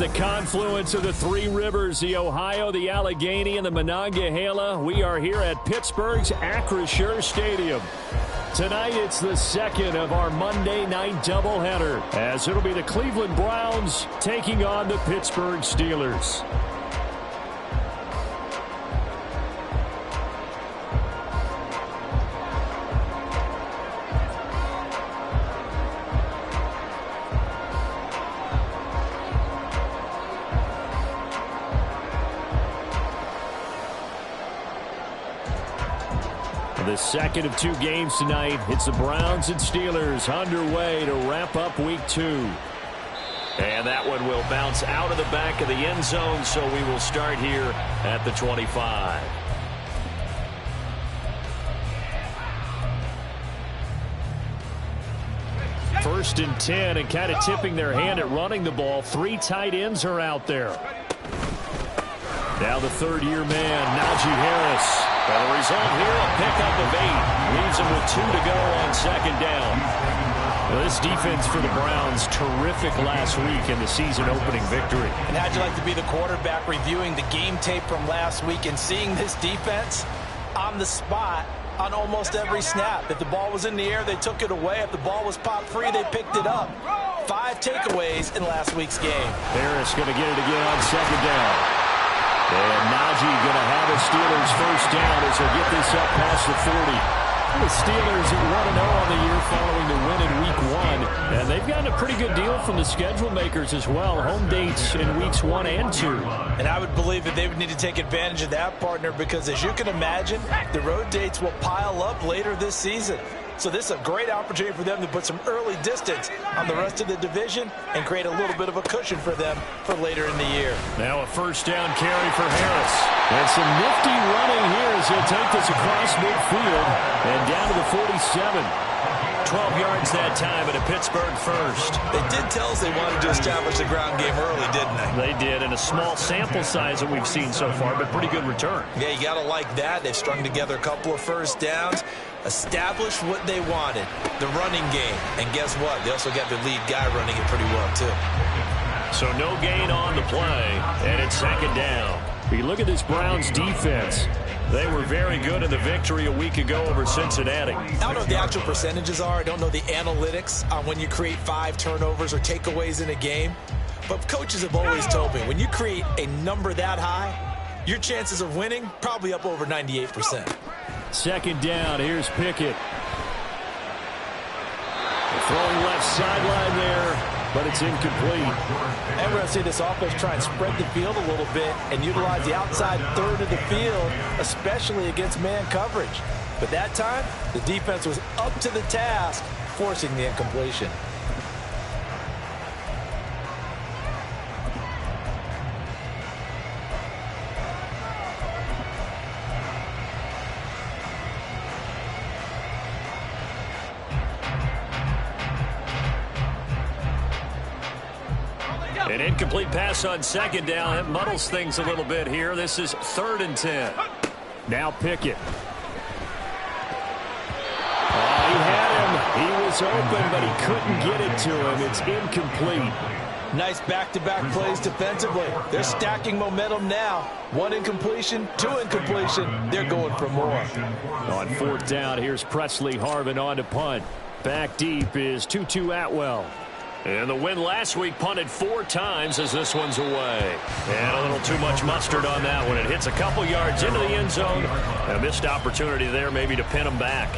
the confluence of the three rivers, the Ohio, the Allegheny, and the Monongahela. We are here at Pittsburgh's Acrisure Stadium. Tonight, it's the second of our Monday night doubleheader, as it'll be the Cleveland Browns taking on the Pittsburgh Steelers. The second of two games tonight. It's the Browns and Steelers underway to wrap up week 2. And that one will bounce out of the back of the end zone, so we will start here at the 25. First and 10, and kind of tipping their hand at running the ball. 3 tight ends are out there. Now the third-year man, Najee Harris. And the result here, a pickup of 8. Leaves him with 2 to go on second down. Now this defense for the Browns, terrific last week in the season-opening victory. And how'd you like to be the quarterback reviewing the game tape from last week and seeing this defense on the spot on almost every snap? If the ball was in the air, they took it away. If the ball was popped free, they picked it up. 5 takeaways in last week's game. Harris going to get it again on second down. And Najee going to have a Steelers first down as they get this up past the 40. The Steelers at 1-0 on the year following the win in week 1. And they've gotten a pretty good deal from the schedule makers as well. Home dates in weeks 1 and 2. And I would believe that they would need to take advantage of that, partner, because as you can imagine, the road dates will pile up later this season. So this is a great opportunity for them to put some early distance on the rest of the division and create a little bit of a cushion for them for later in the year. Now a first down carry for Harris. And some nifty running here as he'll take this across midfield and down to the 47. 12 yards that time, and a Pittsburgh first. They did tell us they wanted to establish the ground game early, didn't they? They did, in a small sample size that we've seen so far, but pretty good return. Yeah, you got to like that. They've strung together a couple of first downs, established what they wanted, the running game. And guess what? They also got the lead guy running it pretty well, too. So no gain on the play, and it's second down. You look at this Browns defense. They were very good in the victory a week ago over Cincinnati. I don't know what the actual percentages are. I don't know the analytics on when you create 5 turnovers or takeaways in a game. But coaches have always told me, when you create a number that high, your chances of winning probably up over 98%. Second down, here's Pickett. Throwing left sideline there, but it's incomplete. And we're going to see this offense try and spread the field a little bit and utilize the outside third of the field, especially against man coverage. But that time, the defense was up to the task, forcing the incompletion. An incomplete pass on second down. It muddles things a little bit here. This is 3rd and 10. Now Pickett. He had him. He was open, but he couldn't get it to him. It's incomplete. Nice back-to-back plays defensively. They're stacking momentum now. 1 incompletion, 2 incompletion. They're going for more. On 4th down, here's Presley Harvin on to punt. Back deep is Tutu Atwell. And the win last week, punted 4 times as this one's away. And a little too much mustard on that one. It hits a couple yards into the end zone. A missed opportunity there maybe to pin them back.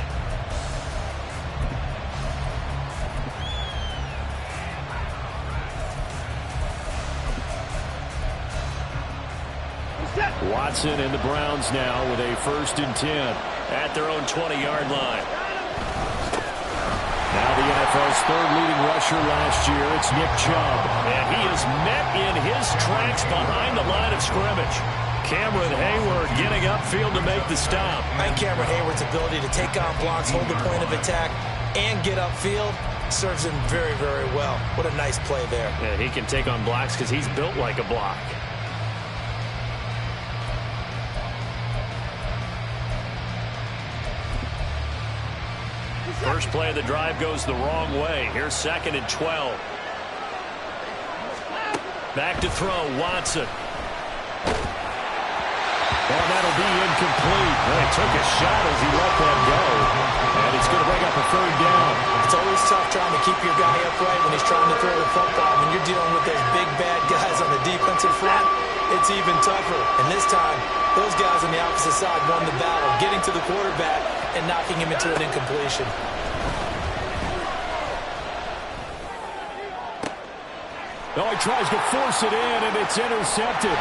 Watson and the Browns now with a 1st and 10 at their own 20-yard line. Now the NFL's 3rd leading rusher last year, it's Nick Chubb. And he is met in his tracks behind the line of scrimmage. Cameron Hayward getting upfield to make the stop. And Cameron Hayward's ability to take on blocks, hold the point of attack, and get upfield serves him very, very well. What a nice play there. Yeah, he can take on blocks because he's built like a block. First play of the drive goes the wrong way. Here's 2nd and 12. Back to throw, Watson. Oh, that'll be incomplete. Well, he took a shot as he let that go. And he's going to bring up a third down. It's always tough trying to keep your guy upright when he's trying to throw the football. When you're dealing with those big, bad guys on the defensive front, it's even tougher. And this time, those guys on the opposite side won the battle, getting to the quarterback and knocking him into an incompletion. Oh, he tries to force it in, and it's intercepted.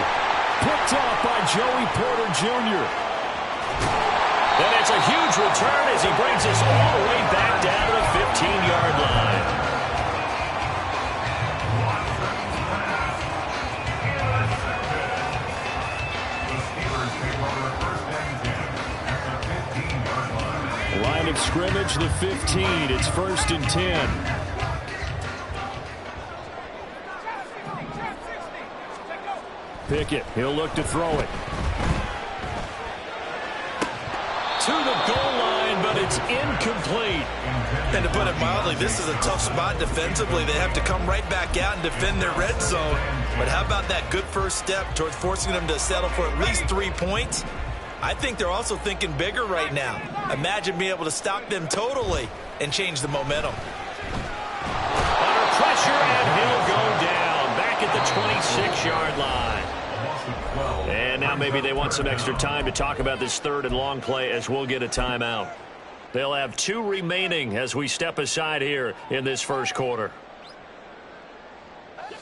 Picked off by Joey Porter Jr. And it's a huge return as he brings us all the way back down to the 15-yard line. Line of scrimmage, the 15. It's 1st and 10. Pickett, he'll look to throw it. To the goal line, but it's incomplete. And to put it mildly, this is a tough spot defensively. They have to come right back out and defend their red zone. But how about that good first step towards forcing them to settle for at least 3 points? I think they're also thinking bigger right now. Imagine being able to stop them totally and change the momentum. Under pressure, and he'll go down back at the 26-yard line. And now maybe they want some extra time to talk about this 3rd and long play as we'll get a timeout. They'll have 2 remaining as we step aside here in this first quarter.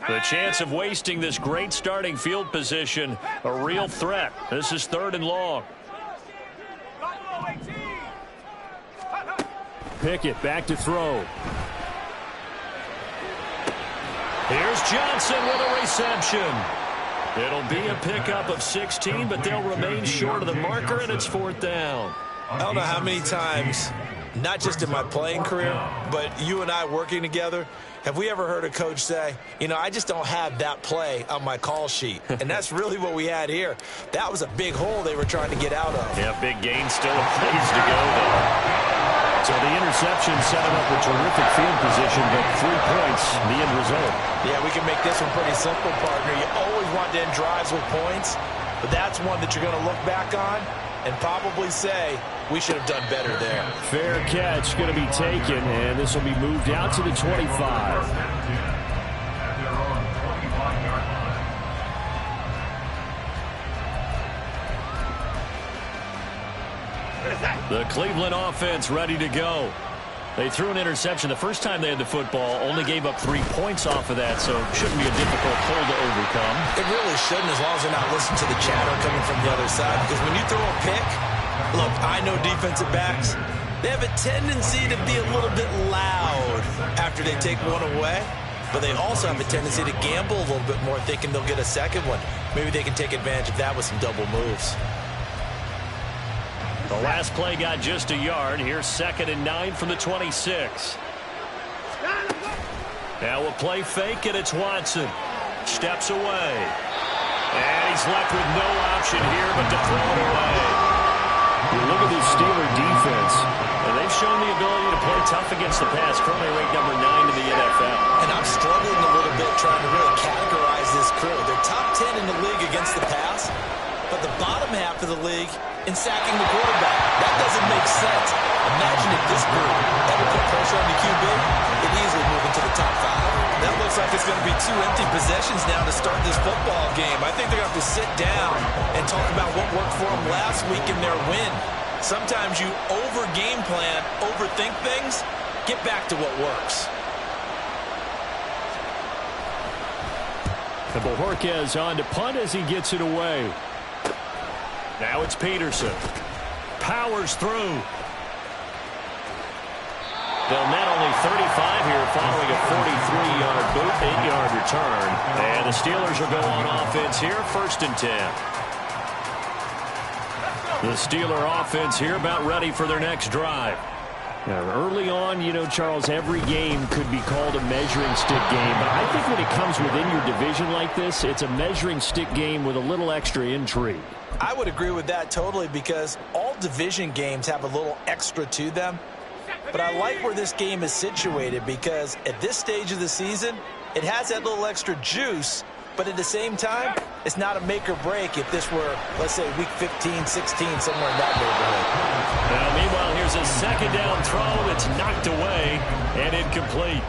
The chance of wasting this great starting field position, a real threat. This is 3rd and long. Pickett back to throw. Here's Johnson with a reception. It'll be a pickup of 16, but they'll remain short of the marker, and it's 4th down. I don't know how many times, not just in my playing career, but you and I working together, have we ever heard a coach say, you know, I just don't have that play on my call sheet. And that's really what we had here. That was a big hole they were trying to get out of. Yeah, big gain, still a place to go there. So the interception set him up with terrific field position, but 3 points, the end result. Yeah, we can make this one pretty simple, partner. You always want to end drives with points, but that's one that you're going to look back on and probably say, we should have done better there. Fair catch going to be taken, and this will be moved out to the 25. The Cleveland offense ready to go. They threw an interception the first time they had the football, only gave up 3 points off of that, so shouldn't be a difficult hole to overcome. It really shouldn't, as long as they're not listening to the chatter coming from the other side, because when you throw a pick, look, I know defensive backs, they have a tendency to be a little bit loud after they take one away, but they also have a tendency to gamble a little bit more, thinking they'll get a second one. Maybe they can take advantage of that with some double moves. The last play got just a yard. Here's 2nd and 9 from the 26. Now we'll play fake, and it's Watson. Steps away. And he's left with no option here but to throw it away. You look at this Steeler defense, and they've shown the ability to play tough against the pass, currently ranked number 9 in the NFL. And I'm struggling a little bit trying to really categorize this crew. They're top 10 in the league against the pass, but the bottom half of the league in sacking the quarterback. That doesn't make sense. Imagine if this group ever put pressure on the QB, it easily move into the top 5. That looks like it's going to be 2 empty possessions now to start this football game. I think they're going to have to sit down and talk about what worked for them last week in their win. Sometimes you over-game plan, overthink things, get back to what works. And Bojorquez on to punt as he gets it away. Now it's Peterson. Powers through. They'll net only 35 here following a 43-yard boot, 8-yard return. And the Steelers will go on offense here, 1st and 10. The Steeler offense here about ready for their next drive. Now, early on, you know, Charles, every game could be called a measuring stick game. But I think when it comes within your division like this, it's a measuring stick game with a little extra intrigue. I would agree with that totally, because all division games have a little extra to them. But I like where this game is situated, because at this stage of the season, it has that little extra juice But at the same time, it's not a make or break if this were, let's say, week 15, 16, somewhere in that neighborhood. Now, meanwhile, here's a second down throw. It's knocked away and incomplete.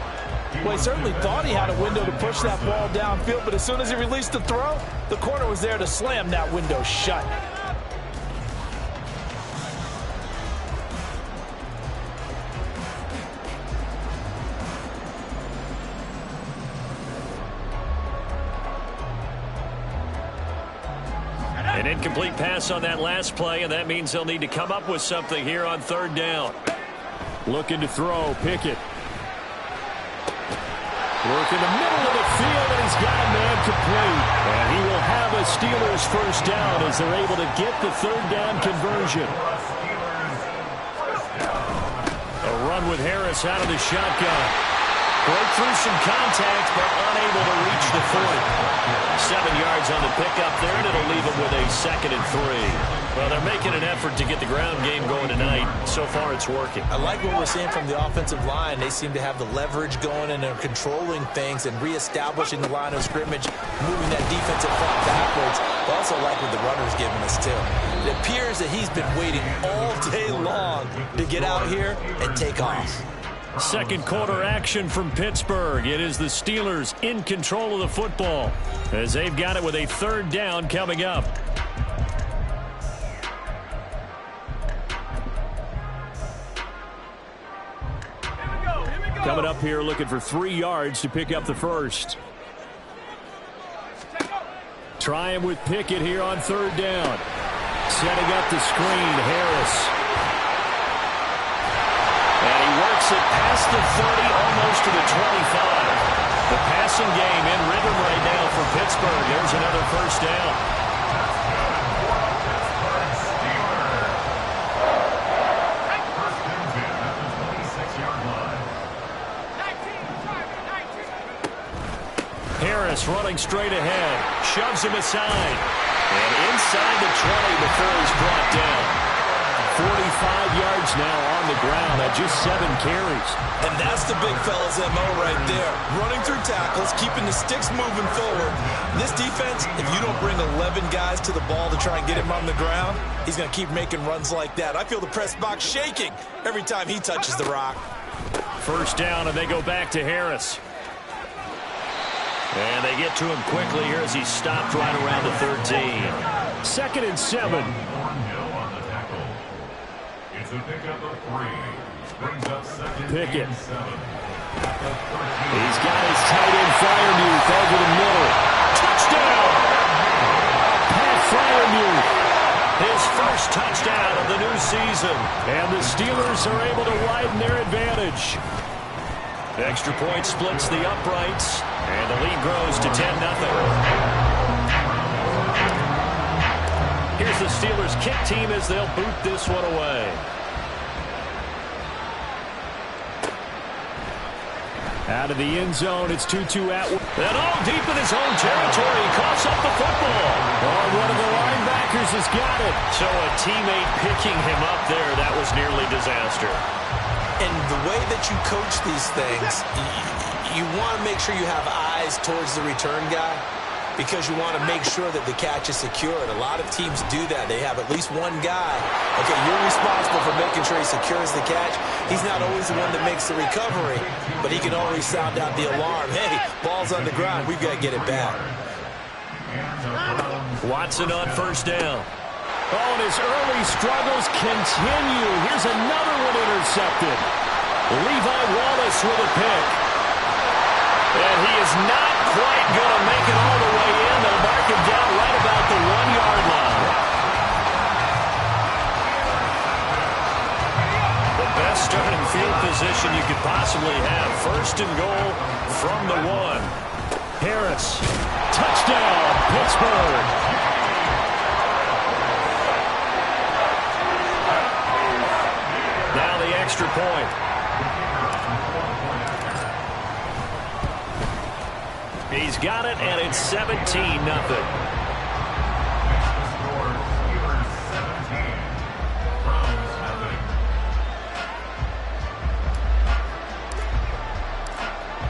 Well, he certainly thought he had a window to push that ball downfield, but as soon as he released the throw, the corner was there to slam that window shut. An incomplete pass on that last play, and that means they'll need to come up with something here on third down. Looking to throw, Pickett. Work in the middle of the field, and he's got a man complete. And he will have a Steelers first down as they're able to get the third down conversion. A run with Harris out of the shotgun. Broke through some contact, but unable to reach the 40. 7 yards on the pickup there, and it'll leave them with a 2nd and 3. Well, they're making an effort to get the ground game going tonight. So far, it's working. I like what we're seeing from the offensive line. They seem to have the leverage going, and they're controlling things and reestablishing the line of scrimmage, moving that defensive front backwards. I also like what the runner's giving us, too. It appears that he's been waiting all day long to get out here and take off. Second quarter action from Pittsburgh. It is the Steelers in control of the football as they've got it with a third down coming up. Coming up here looking for 3 yards to pick up the first. Trying with Pickett here on third down. Setting up the screen, Harris. And he works it past the 30, almost to the 25. The passing game in rhythm right now for Pittsburgh. There's another first down. Harris running straight ahead. Shoves him aside. And inside the 20 before he's brought down. 45 yards now on the ground at just 7 carries. And that's the big fella's MO right there. Running through tackles, keeping the sticks moving forward. This defense, if you don't bring 11 guys to the ball to try and get him on the ground, he's going to keep making runs like that. I feel the press box shaking every time he touches the rock. First down, and they go back to Harris. And they get to him quickly here as he stopped right around the 13. 2nd and 7. Pickett. He's got his tight end Freiermuth over the middle. Touchdown! Pat Freiermuth. His first touchdown of the new season. And the Steelers are able to widen their advantage. Extra point splits the uprights. And the lead grows to 10-0. Here's the Steelers kick team as they'll boot this one away. Out of the end zone, it's 2-2 Atwell. And all deep in his own territory, he coughs up the football. Oh, one of the linebackers has got it. So a teammate picking him up there, that was nearly disaster. And the way that you coach these things, you want to make sure you have eyes towards the return guy, because you want to make sure that the catch is secured. A lot of teams do that. They have at least one guy. Okay, you're responsible for making sure he secures the catch. He's not always the one that makes the recovery, but he can always sound out the alarm. Hey, ball's on the ground. We've got to get it back. Watson on first down. Oh, and his early struggles continue. Here's another one intercepted. Levi Wallace with a pick. And he is not quite going to make it all the way in. They'll mark him down right about the 1-yard line. The best starting field position you could possibly have. First and goal from the 1. Harris. Touchdown, Pittsburgh. Now the extra point. He's got it, and it's 17-0.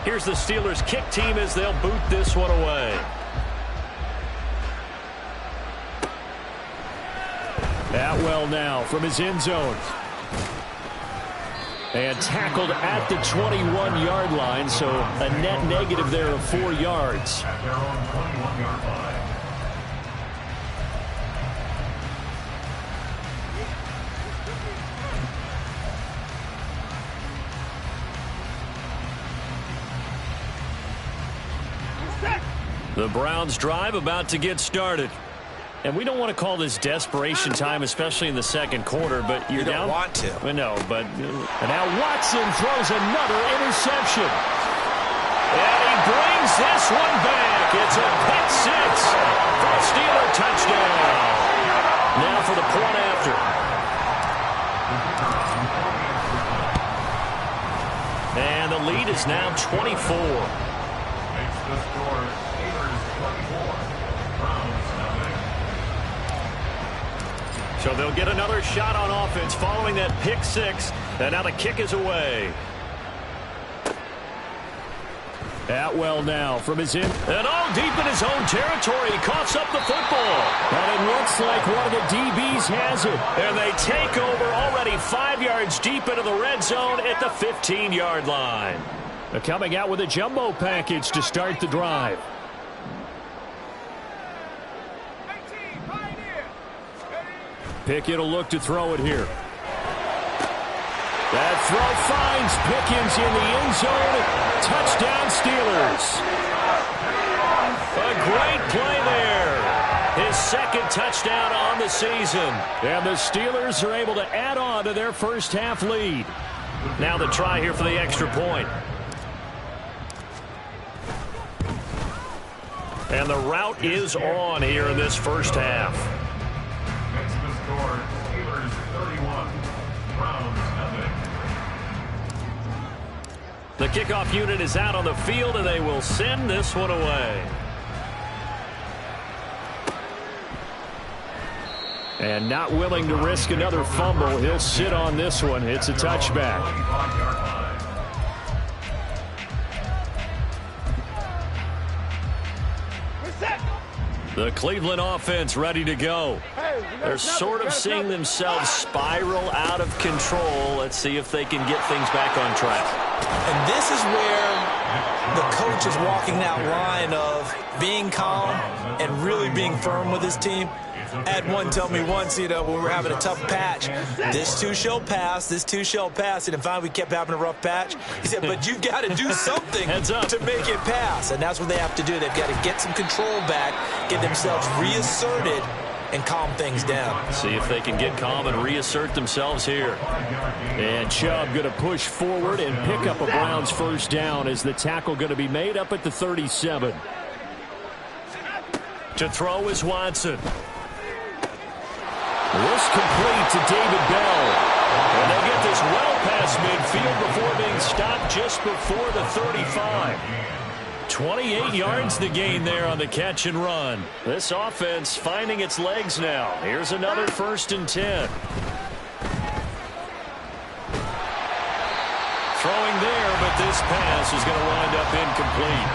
Here's the Steelers kick team as they'll boot this one away. Atwell now from his end zone. And tackled at the 21-yard line, so a net negative there of 4 yards. The Browns drive about to get started. And we don't want to call this desperation time, especially in the second quarter, but you're down. You don't want to. I know, but now Watson throws another interception. And he brings this one back. It's a pick six for a Steeler touchdown. Now for the point after. And the lead is now 24. Makes the score Steelers 24, Browns nothing. So they'll get another shot on offense following that pick six. And now the kick is away. Atwell now from his end. And all deep in his own territory. He coughs up the football. And it looks like one of the DBs has it. And they take over already 5 yards deep into the red zone at the 15-yard line. They're coming out with a jumbo package to start the drive. Pickett will look to throw it here. That throw finds Pickens in the end zone. Touchdown, Steelers. A great play there. His second touchdown on the season. And the Steelers are able to add on to their first half lead. Now the try here for the extra point. And the route is on here in this first half. Makes the score Steelers 31, Browns nothing. The kickoff unit is out on the field, and they will send this one away. And not willing to risk another fumble, he'll sit on this one. It's a touchback. The Cleveland offense ready to go. They're sort of seeing themselves spiral out of control. Let's see if they can get things back on track. And this is where the coach is walking that line of being calm and really being firm with his team. I had one tell me once, when we were having a tough patch, this too shall pass, this too shall pass. And finally we kept having a rough patch. He said, but you've got to do something to make it pass. And that's what they have to do. They've got to get some control back, get themselves reasserted, and calm things down. See if they can get calm and reassert themselves here. And Chubb going to push forward and pick up a Browns first down as the tackle going to be made up at the 37. To throw is Watson. This complete to David Bell. And they get this well past midfield before being stopped just before the 35. 28 yards the gain there on the catch and run. This offense finding its legs now. Here's another 1st and 10. Throwing there, but this pass is going to wind up incomplete.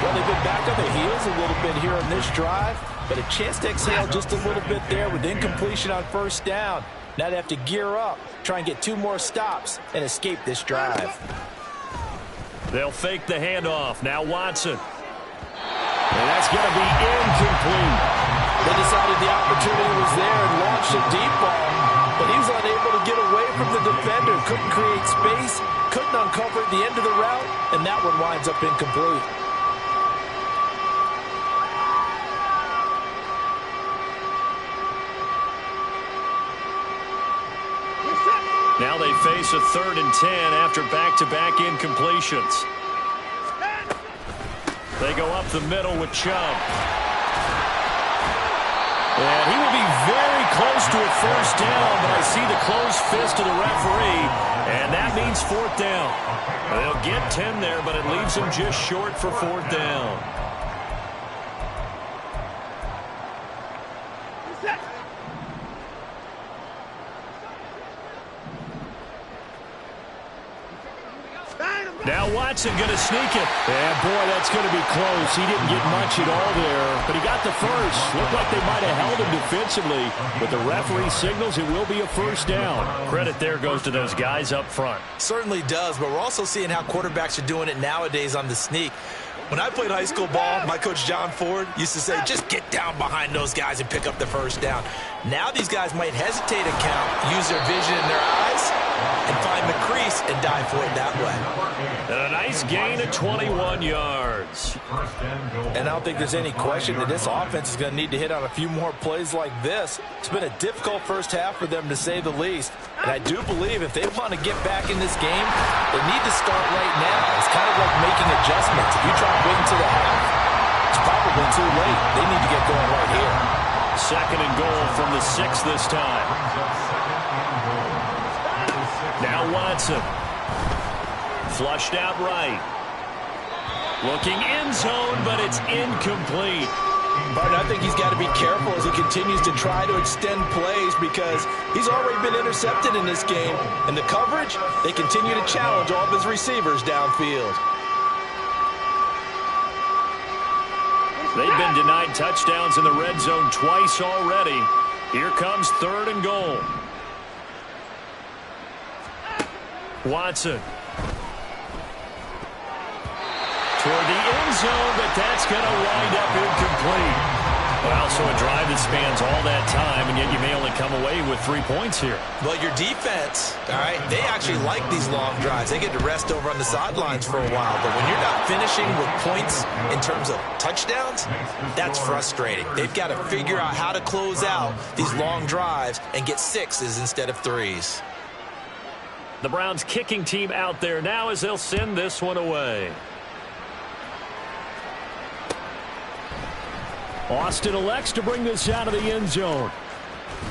Well, they've been back on their heels a little bit here on this drive, but a chance to exhale just a little bit there with incompletion on first down. Now they have to gear up, try and get 2 more stops, and escape this drive. They'll fake the handoff. Now Watson. And that's going to be incomplete. They decided the opportunity was there and launched a deep ball, but he was unable to get away from the defender. Couldn't create space, couldn't uncover the end of the route, and that one winds up incomplete. Now they face a 3rd and 10 after back-to-back incompletions. They go up the middle with Chubb. And he will be very close to a first down, but I see the closed fist of the referee, and that means 4th down. They'll get 10 there, but it leaves them just short for 4th down. Now Watson going to sneak it. And, boy, that's going to be close. He didn't get much at all there, but he got the first. Looked like they might have held him defensively, but the referee signals it will be a first down. Credit there goes to those guys up front. Certainly does, but we're also seeing how quarterbacks are doing it nowadays on the sneak. When I played high school ball, my coach John Ford used to say, just get down behind those guys and pick up the first down. Now these guys might hesitate to count, use their vision in their eyes, and find the crease and dive for it that way. And a nice gain of 21 yards. And I don't think there's any question that this offense is going to need to hit on a few more plays like this. It's been a difficult first half for them, to say the least. And I do believe if they want to get back in this game, they need to start right now. It's kind of like making adjustments. If you try to wait until the half, it's probably too late. They need to get going right here. Second and goal from the 6 this time. Now Watson. Flushed out right. Looking end zone, but it's incomplete. But I think he's got to be careful as he continues to try to extend plays, because he's already been intercepted in this game. And the coverage, they continue to challenge all of his receivers downfield. They've been denied touchdowns in the red zone twice already. Here comes third and goal. Watson. Toward the end zone, but that's going to wind up incomplete. Well, so a drive that spans all that time, and yet you may only come away with 3 points here. Well, your defense, all right, they actually like these long drives. They get to rest over on the sidelines for a while. But when you're not finishing with points in terms of touchdowns, that's frustrating. They've got to figure out how to close out these long drives and get 6s instead of 3s. The Browns kicking team out there now as they'll send this one away. Austin elects to bring this out of the end zone.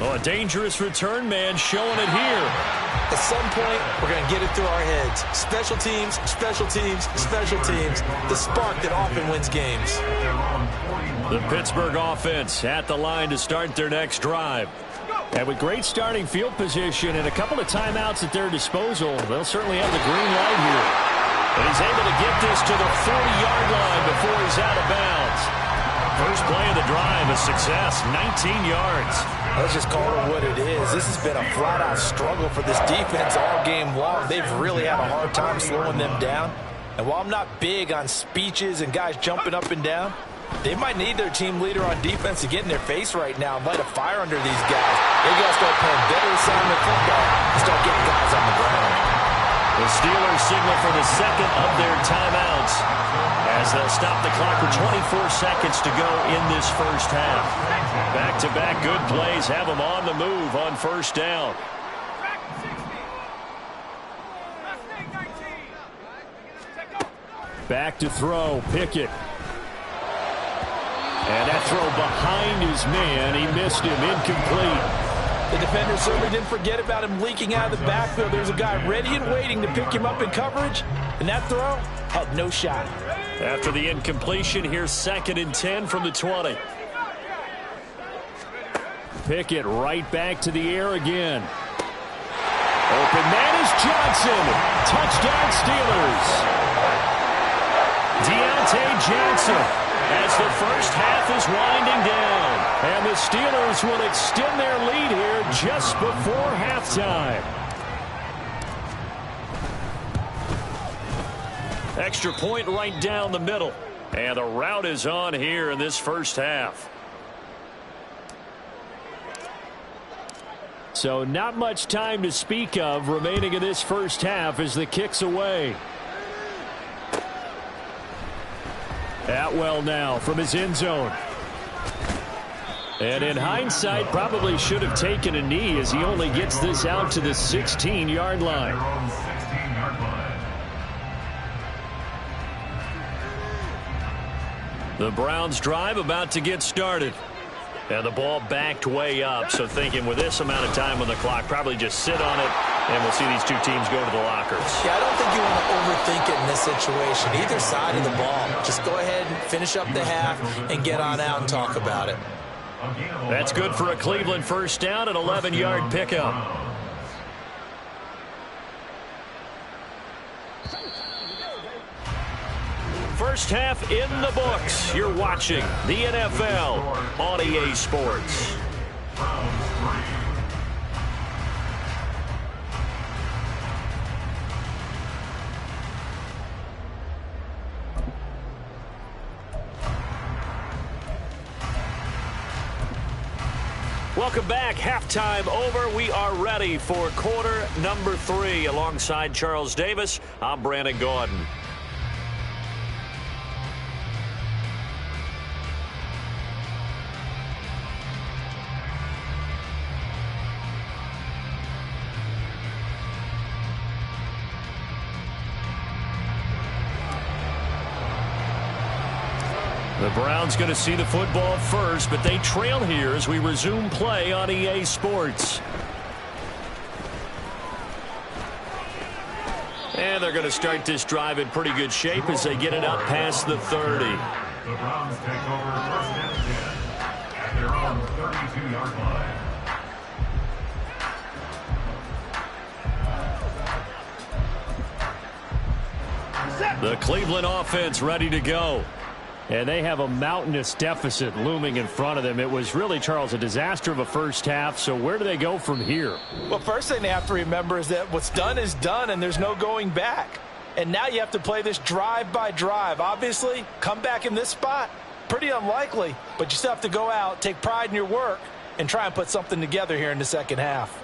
Oh, a dangerous return man showing it here. At some point, we're going to get it through our heads. Special teams, special teams, special teams. The spark that often wins games. The Pittsburgh offense at the line to start their next drive. And with great starting field position and a couple of timeouts at their disposal, they'll certainly have the green light here. And he's able to get this to the 40-yard line before he's out of bounds. First play of the drive, a success, 19 yards. Let's just call it what it is. This has been a flat-out struggle for this defense all game long. They've really had a hard time slowing them down. And while I'm not big on speeches and guys jumping up and down, they might need their team leader on defense to get in their face right now and light a fire under these guys. They got to start playing better assignment football and start getting guys on the ground. The Steelers signal for the second of their timeouts as they'll stop the clock with 24 seconds to go in this first half. Back-to-back good plays have them on the move on first down. Back to throw, Pickett. And that throw behind his man, he missed him, incomplete. The defender certainly didn't forget about him leaking out of the backfield. There's a guy ready and waiting to pick him up in coverage, and that throw had no shot. After the incompletion, here's 2nd and 10 from the 20. Pickett right back to the air again. Open man is Johnson. Touchdown Steelers. Deontay Johnson as the first half is winding down. And the Steelers will extend their lead here just before halftime. Extra point right down the middle. And the route is on here in this first half. So not much time to speak of remaining in this first half as the kick's away. Atwell now from his end zone. And in hindsight, probably should have taken a knee as he only gets this out to the 16-yard line. The Browns drive about to get started. And the ball backed way up, so thinking with this amount of time on the clock, probably just sit on it, and we'll see these two teams go to the lockers. Yeah, I don't think you want to overthink it in this situation. Either side of the ball. Just go ahead and finish up the half and get on out and talk about it. That's good for a Cleveland first down, an 11-yard pickup. First half in the books. You're watching the NFL on EA Sports. Welcome back. Halftime over. We are ready for quarter number 3. Alongside Charles Davis, I'm Brandon Gaudin. The Browns going to see the football first, but they trail here as we resume play on EA Sports. And they're going to start this drive in pretty good shape as they get it up past the 30. The Browns take over first and 10 at their own 32-yard line. The Cleveland offense ready to go. And they have a mountainous deficit looming in front of them. It was really, Charles, a disaster of a first half. So where do they go from here? Well, first thing they have to remember is that what's done is done, and there's no going back. And now you have to play this drive by drive. Obviously, come back in this spot, pretty unlikely. But you still have to go out, take pride in your work, and try and put something together here in the second half.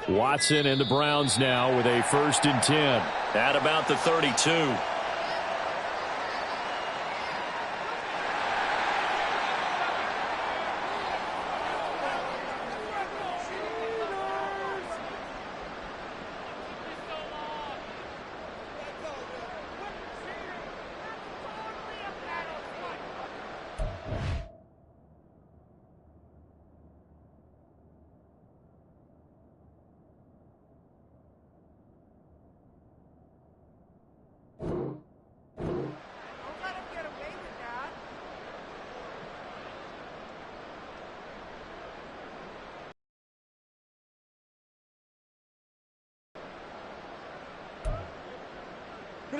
Watson and the Browns now with a 1st and 10 at about the 32.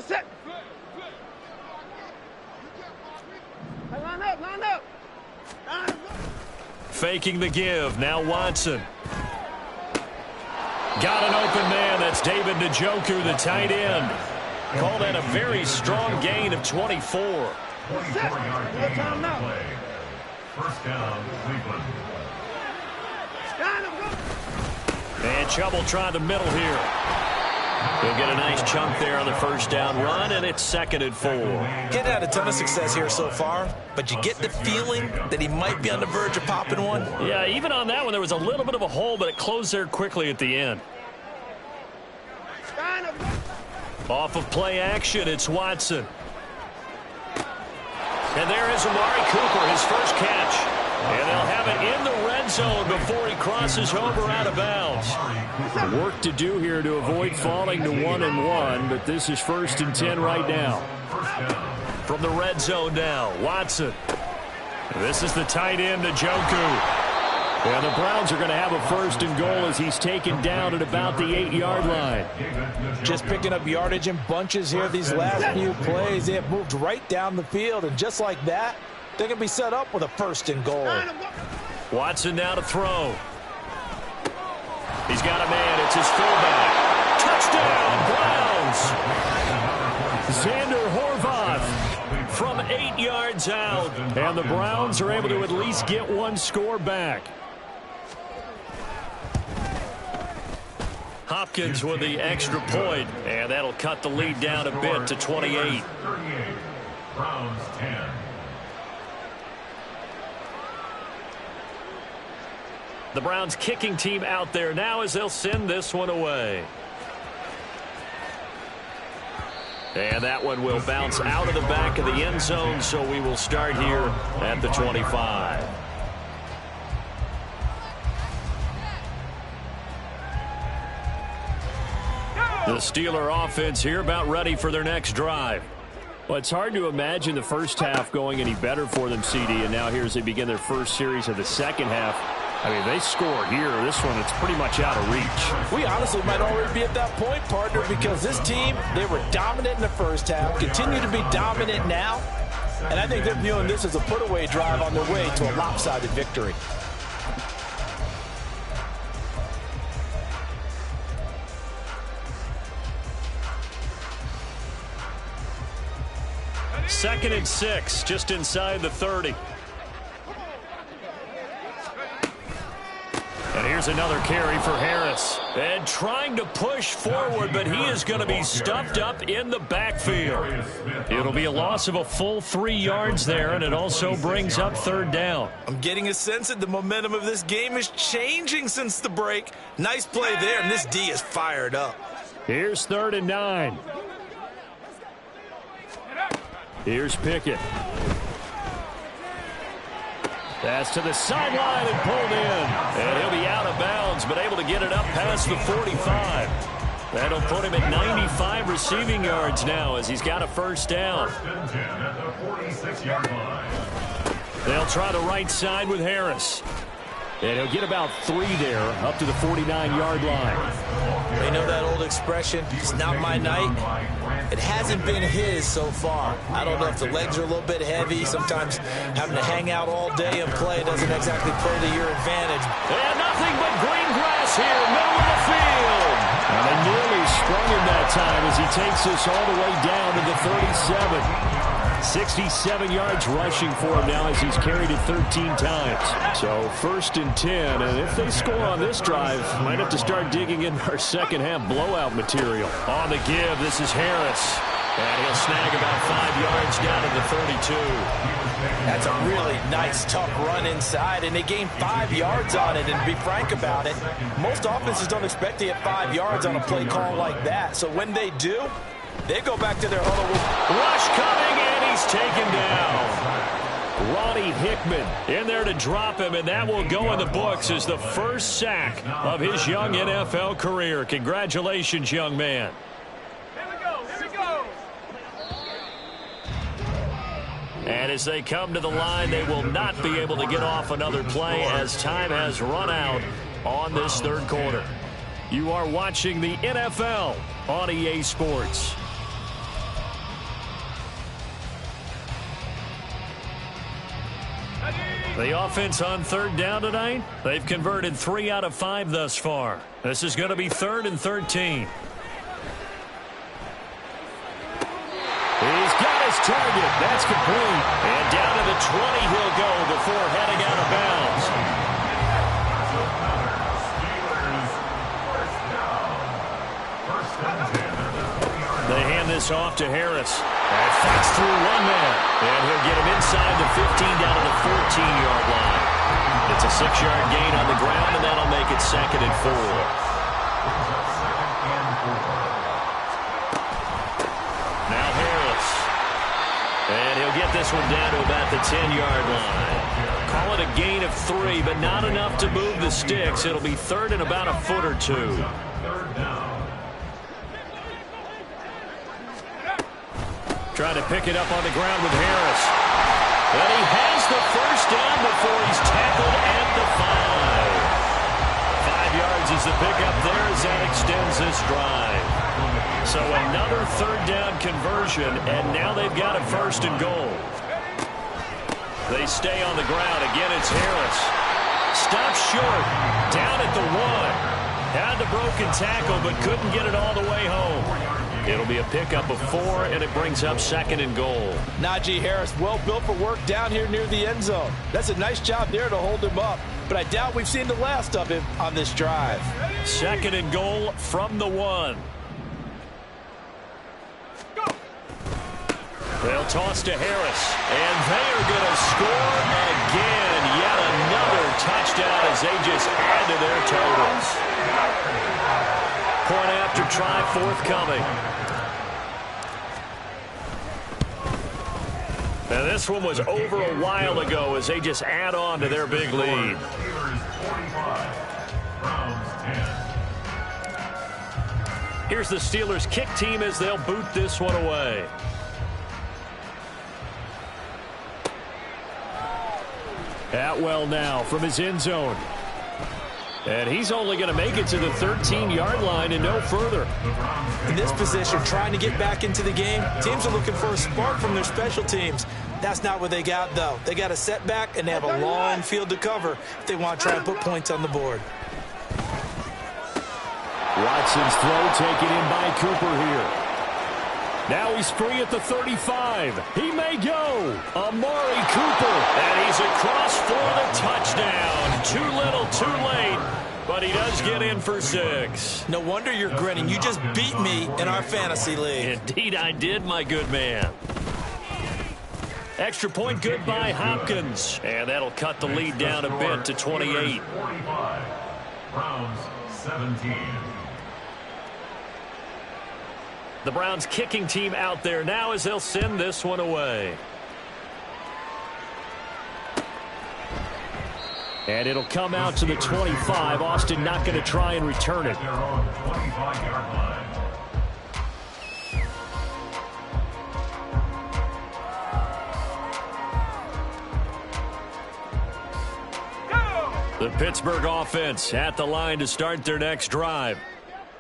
Set. Line up, line up. Faking the give. Now Watson. Got an open man. That's David Njoku, the tight end. Call that a very strong gain of 24. 24-yard gain on play. First down, Cleveland. And Chubb try the middle here. He'll get a nice chunk there on the first down run, and it's 2nd and 4. Getting had a ton of success here so far, but you get the feeling that he might be on the verge of popping one. Yeah, even on that one, there was a little bit of a hole, but it closed there quickly at the end. Off of play action, it's Watson. And there is Amari Cooper, his first catch. And they'll have it in the red zone before he crosses over out of bounds. Work to do here to avoid falling to 1-1, but this is 1st and 10 right now. From the red zone now, Watson. This is the tight end, Njoku. And the Browns are going to have a 1st and goal as he's taken down at about the 8-yard line. Just picking up yardage in bunches here these last few plays. They have moved right down the field, and just like that, they're going to be set up with a 1st and goal. Watson now to throw. He's got a man. It's his fullback. Touchdown, Browns. Xander Horvath from 8 yards out. And the Browns are able to at least get one score back. Hopkins with the extra point, and that'll cut the lead down a bit to 28. 38. Browns 10. The Browns kicking team out there now as they'll send this one away. And that one will bounce out of the back of the end zone, so we will start here at the 25. The Steeler offense here about ready for their next drive. Well, it's hard to imagine the first half going any better for them, CD, and now here as they begin their first series of the second half. I mean, they score here. This one, it's pretty much out of reach. We honestly might already be at that point, partner, because this team, they were dominant in the first half, continue to be dominant now, and I think they're viewing this as a put-away drive on their way to a lopsided victory. Second and 6, just inside the 30. And here's another carry for Harris. And trying to push forward, but he is going to be stuffed up in the backfield. It'll be a loss of a full 3 yards there, and it also brings up third down. I'm getting a sense that the momentum of this game is changing since the break. Nice play there, and this D is fired up. Here's 3rd and 9. Here's Pickett. Pass to the sideline and pulled in. And he'll be out of bounds, but able to get it up past the 45. That'll put him at 95 receiving yards now as he's got a first down. They'll try the right side with Harris. And he'll get about 3 there, up to the 49-yard line. They know that old expression, it's not my night. It hasn't been his so far. I don't know if the legs are a little bit heavy. Sometimes having to hang out all day and play doesn't exactly play to your advantage. And nothing but green grass here, middle of the field. And they nearly sprung him that time as he takes this all the way down to the 37. 67 yards rushing for him now as he's carried it 13 times. So 1st and 10, and if they score on this drive, might have to start digging in our second half blowout material. On the give, this is Harris. And he'll snag about 5 yards down to the 32. That's a really nice, tough run inside, and they gained 5 yards on it. And to be frank about it, most offenses don't expect to get 5 yards on a play call like that. So when they do, they go back to their huddle with rush coming, and he's taken down. Ronnie Hickman in there to drop him, and that will go in the books as the first sack of his young NFL career. Congratulations, young man. And as they come to the line, they will not be able to get off another play as time has run out on this third quarter. You are watching the NFL on EA Sports. The offense on third down tonight, they've converted 3 out of 5 thus far. This is going to be 3rd and 13. He's got his target. That's complete. And down to the 20 he'll go before heading out of bounds. They hand this off to Harris. And fights through one man. And he'll get him inside the 15 down to the 14-yard line. It's a 6-yard gain on the ground, and that'll make it 2nd and 4. Now Harris. And he'll get this one down to about the 10-yard line. Call it a gain of 3, but not enough to move the sticks. It'll be 3rd and about a foot or 2. Trying to pick it up on the ground with Harris. And he has the first down before he's tackled at the 5. 5 yards is the pickup there as that extends this drive. So another third down conversion, and now they've got a 1st and goal. They stay on the ground. Again, it's Harris. Stops short. Down at the 1. Had the broken tackle, but couldn't get it all the way home. It'll be a pickup of 4, and it brings up 2nd and goal. Najee Harris, well built for work down here near the end zone. That's a nice job there to hold him up, but I doubt we've seen the last of him on this drive. 2nd and goal from the 1. They'll toss to Harris, and they are going to score again. Yet another touchdown as they just add to their totals. Point after try forthcoming. And this one was over a while ago as they just add on to their big lead. Here's the Steelers kick team as they'll boot this one away. Atwell now from his end zone. And he's only going to make it to the 13-yard line and no further. In this position, trying to get back into the game, teams are looking for a spark from their special teams. That's not what they got, though. They got a setback, and they have a long field to cover if they want to try and put points on the board. Watson's throw taken in by Cooper here. Now he's free at the 35. He may go. Amari Cooper. And he's across for the touchdown. Too little, too late. But he does get in for 6. No wonder you're grinning. You just beat me in our fantasy league. Indeed I did, my good man. Extra point good by Hopkins. And that'll cut the lead down a bit to 28. 45. Browns 17. The Browns kicking team out there now as they'll send this one away. And it'll come out to the 25. Austin not going to try and return it. They're on the 25-yard line. The Pittsburgh offense at the line to start their next drive.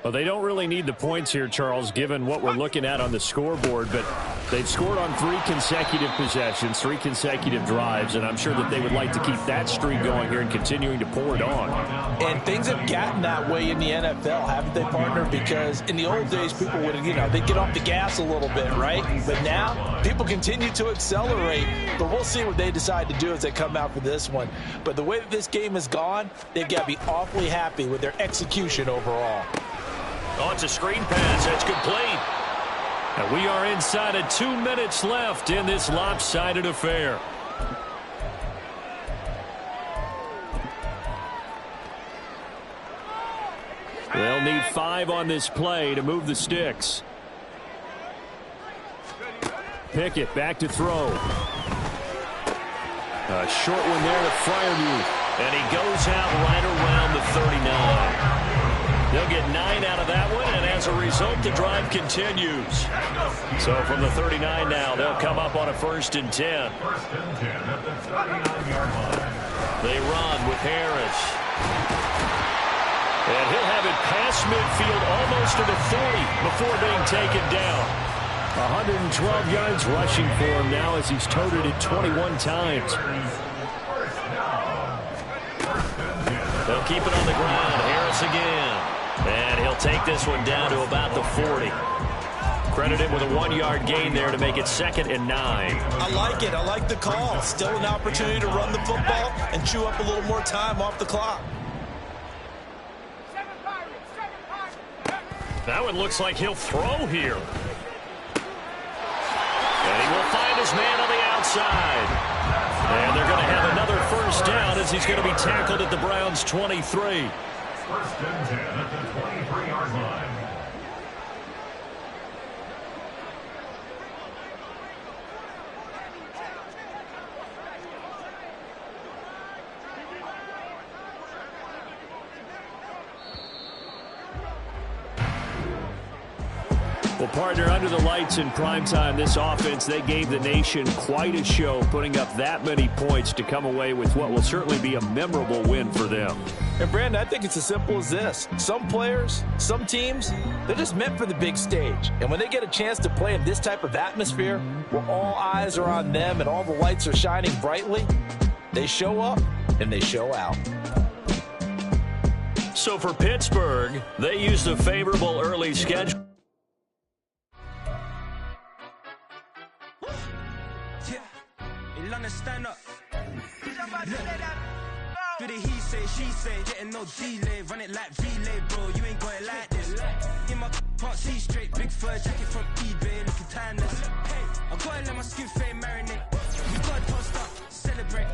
Well, they don't really need the points here, Charles, given what we're looking at on the scoreboard, but they've scored on 3 consecutive possessions, 3 consecutive drives, and I'm sure that they would like to keep that streak going here and continuing to pour it on. And things have gotten that way in the NFL, haven't they, partner? Because in the old days, people would, they'd get off the gas a little bit, right? But now, people continue to accelerate, but we'll see what they decide to do as they come out for this one. But the way that this game has gone, they've got to be awfully happy with their execution overall. Oh, it's a screen pass. That's complete. And we are inside of 2 minutes left in this lopsided affair. They'll need 5 on this play to move the sticks. Pickett back to throw. A short one there to Freiermuth. And he goes out right around the 39. They'll get 9 out of that one, and as a result, the drive continues. So from the 39 now, they'll come up on a 1st and 10. 1st and 10 at the 39-yard line. They run with Harris. And he'll have it past midfield almost to the 40 before being taken down. 112 yards rushing for him now as he's toted it 21 times. They'll keep it on the ground. Harris again. And he'll take this one down to about the 40. Credit him with a 1-yard gain there to make it 2nd and 9. I like it. I like the call. Still an opportunity to run the football and chew up a little more time off the clock. That one looks like he'll throw here. And he will find his man on the outside. And they're going to have another 1st down as he's going to be tackled at the Browns' 23. 1st and 10 at the 23-yard line. Well, partner, under the lights in primetime, this offense, they gave the nation quite a show, putting up that many points to come away with what will certainly be a memorable win for them. And, Brandon, I think it's as simple as this. Some players, some teams, they're just meant for the big stage. And when they get a chance to play in this type of atmosphere, where all eyes are on them and all the lights are shining brightly, they show up and they show out. So for Pittsburgh, they used a favorable early schedule. Stand up. Do the he say, she say, getting no delay, run it like relay, bro. You ain't got it like this. In my can't see straight, big fur jacket from eBay, looking timeless. I gotta let my skin fade marinate. We gotta toast up, celebrate.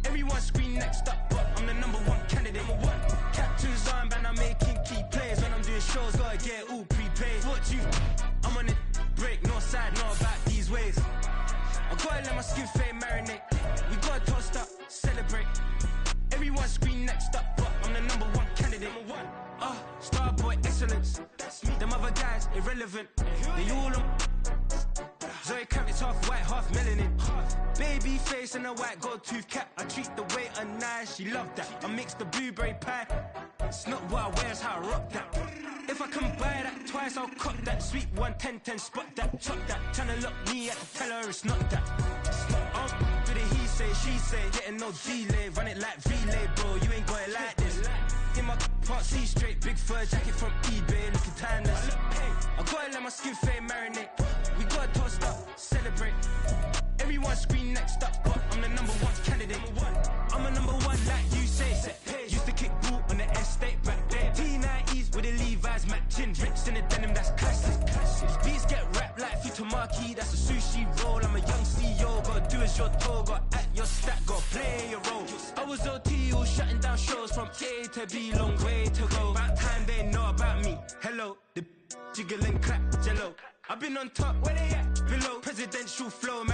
Everyone scream next up, but I'm the #1 candidate. Captain's armband, I'm making key plays when I'm doing shows. Gotta get all prepaid. What you? I'm on it, break, no side, no about these ways. I gotta let my my skin fade marinate. We got toast up, celebrate. Everyone scream next up, but I'm the #1 candidate. Starboy excellence. Them other guys irrelevant. They all on. Zoe Kravitz half white, half melanin. Baby face and a white gold tooth cap. I treat the waiter nice, she love that. I mix the blueberry pie. It's not what I wear, it's how I rock that. If I can buy that twice, I'll cop that. Sweet 110, spot that, chop that. Tryna lock me at the teller, it's not that. Do the he say, she say, getting no delay. Run it like relay, bro, you ain't got it like this. In my can't see straight, big fur jacket from eBay, looking timeless. I gotta let my skin fade marinate. We got toast up, celebrate. Everyone scream next up, but I'm the #1 candidate. I'm a #1 like you say. Used to kick boot on the estate back there. T90s with the Levi's matching. Rips in the denim, that's classic. Beats get wrapped like Futamaki, that's a sushi roll. I'm a young CEO, gotta do as you're told. Gotta act your stat, gotta play your role. I was OT, all shutting down shows from A to B, long way to go. About time they know about me. Hello, the jiggle and clap, jello. I've been on top, where they at? Below, presidential flow, man.